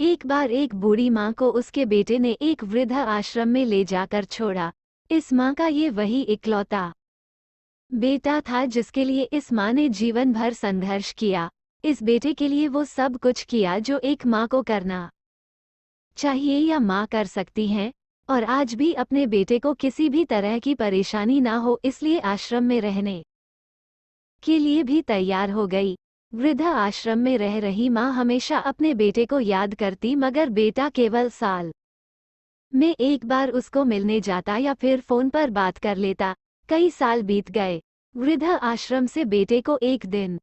एक बार एक बूढ़ी माँ को उसके बेटे ने एक वृद्ध आश्रम में ले जाकर छोड़ा। इस माँ का ये वही इकलौता बेटा था जिसके लिए इस माँ ने जीवन भर संघर्ष किया। इस बेटे के लिए वो सब कुछ किया जो एक माँ को करना चाहिए या माँ कर सकती हैं, और आज भी अपने बेटे को किसी भी तरह की परेशानी ना हो इसलिए आश्रम में रहने के लिए भी तैयार हो गई। वृद्ध आश्रम में रह रही माँ हमेशा अपने बेटे को याद करती, मगर बेटा केवल साल में एक बार उसको मिलने जाता या फिर फोन पर बात कर लेता। कई साल बीत गए। वृद्ध आश्रम से बेटे को एक दिन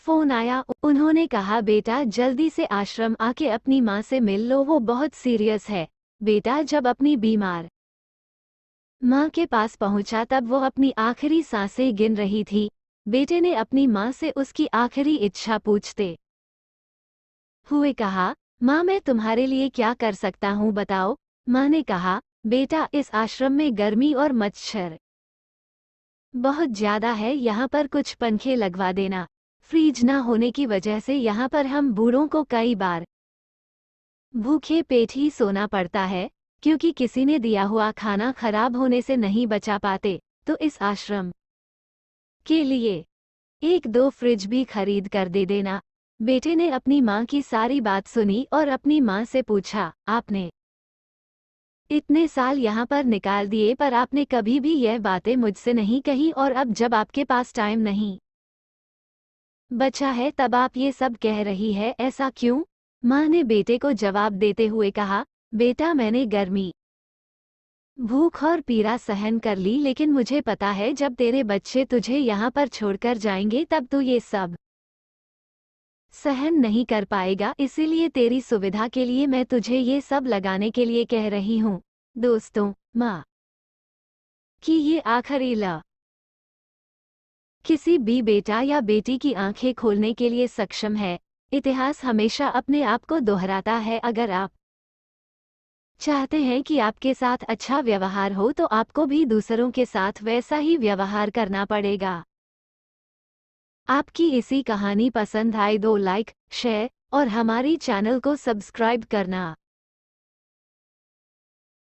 फोन आया। उन्होंने कहा, बेटा जल्दी से आश्रम आके अपनी माँ से मिल लो, वो बहुत सीरियस है। बेटा जब अपनी बीमार माँ के पास पहुंचा तब वो अपनी आखिरी सांसें गिन रही थी। बेटे ने अपनी माँ से उसकी आखिरी इच्छा पूछते हुए कहा, माँ मैं तुम्हारे लिए क्या कर सकता हूँ बताओ। माँ ने कहा, बेटा इस आश्रम में गर्मी और मच्छर बहुत ज्यादा है, यहाँ पर कुछ पंखे लगवा देना। फ्रिज ना होने की वजह से यहाँ पर हम बूढ़ों को कई बार भूखे पेट ही सोना पड़ता है, क्योंकि किसी ने दिया हुआ खाना खराब होने से नहीं बचा पाते। तो इस आश्रम के लिए एक दो फ्रिज भी खरीद कर दे देना। बेटे ने अपनी माँ की सारी बात सुनी और अपनी माँ से पूछा, आपने इतने साल यहाँ पर निकाल दिए पर आपने कभी भी यह बातें मुझसे नहीं कही, और अब जब आपके पास टाइम नहीं बचा है तब आप ये सब कह रही है, ऐसा क्यों? माँ ने बेटे को जवाब देते हुए कहा, बेटा मैंने गर्मी भूख और पीड़ा सहन कर ली, लेकिन मुझे पता है जब तेरे बच्चे तुझे यहाँ पर छोड़कर जाएंगे तब तू ये सब सहन नहीं कर पाएगा, इसीलिए तेरी सुविधा के लिए मैं तुझे ये सब लगाने के लिए कह रही हूँ। दोस्तों, माँ की ये आखिरी किसी भी बेटा या बेटी की आंखें खोलने के लिए सक्षम है। इतिहास हमेशा अपने आप को दोहराता है। अगर आप चाहते हैं कि आपके साथ अच्छा व्यवहार हो तो आपको भी दूसरों के साथ वैसा ही व्यवहार करना पड़ेगा। आपकी इसी कहानी पसंद आए तो लाइक, शेयर और हमारी चैनल को सब्सक्राइब करना।